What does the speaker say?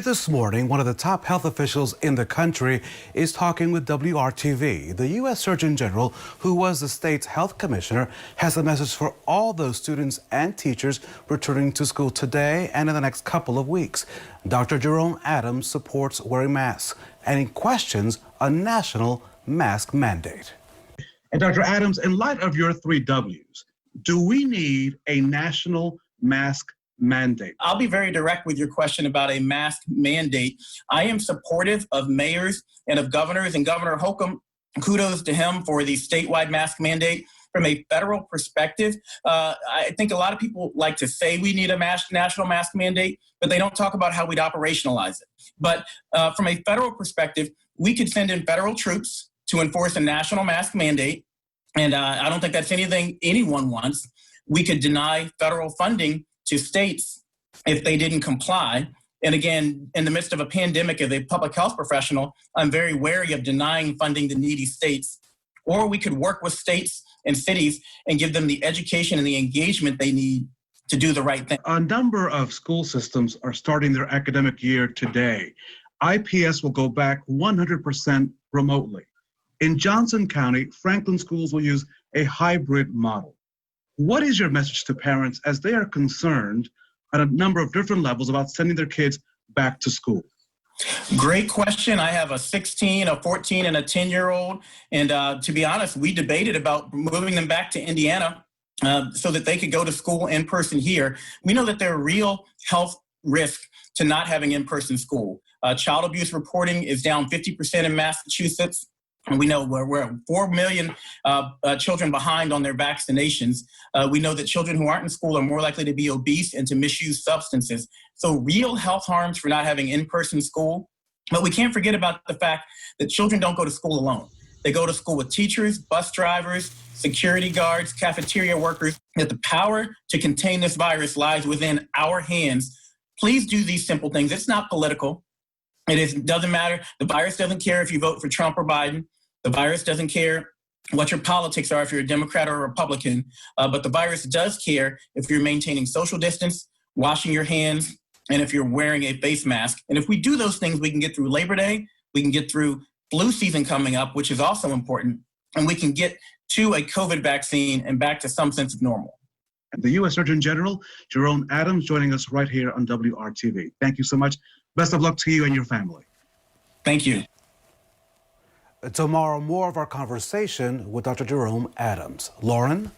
this morning, one of the top health officials in the country is talking with WRTV. The U.S. Surgeon General, who was the state's health commissioner, has a message for all those students and teachers returning to school today and in the next couple of weeks. Dr. Jerome Adams supports wearing masks and he questions a national mask mandate. And Dr. Adams, in light of your three W's, do we need a national mask mandate? I'll be very direct with your question about a mask mandate. I am supportive of mayors and of governors, and Governor Holcomb, kudos to him for the statewide mask mandate. From a federal perspective, I think a lot of people like to say we need a national mask mandate, but they don't talk about how we'd operationalize it. But from a federal perspective, we could send in federal troops to enforce a national mask mandate, and I don't think that's anything anyone wants. We could deny federal funding to states if they didn't comply. And again, in the midst of a pandemic, as a public health professional, I'm very wary of denying funding to needy states. Or we could work with states and cities and give them the education and the engagement they need to do the right thing. A number of school systems are starting their academic year today. IPS will go back 100% remotely. In Johnson County, Franklin schools will use a hybrid model. What is your message to parents as they are concerned at a number of different levels about sending their kids back to school? Great question. I have a 16, a 14, and a 10-year-old. And to be honest, we debated about moving them back to Indiana so that they could go to school in person here. We know that there are real health risks to not having in-person school. Child abuse reporting is down 50% in Massachusetts. And we know we're 4 million children behind on their vaccinations. We know that children who aren't in school are more likely to be obese and to misuse substances. So real health harms for not having in-person school. But we can't forget about the fact that children don't go to school alone. They go to school with teachers, bus drivers, security guards, cafeteria workers. That the power to contain this virus lies within our hands. Please do these simple things. It's not political. It doesn't matter. The virus doesn't care if you vote for Trump or Biden. The virus doesn't care what your politics are if you're a Democrat or a Republican, but the virus does care if you're maintaining social distance, washing your hands, and if you're wearing a face mask. And if we do those things, we can get through Labor Day, we can get through flu season coming up, which is also important, and we can get to a COVID vaccine and back to some sense of normal. And the U.S. Surgeon General, Jerome Adams, joining us right here on WRTV. Thank you so much. Best of luck to you and your family. Thank you. Tomorrow, more of our conversation with Dr. Jerome Adams. Lauren?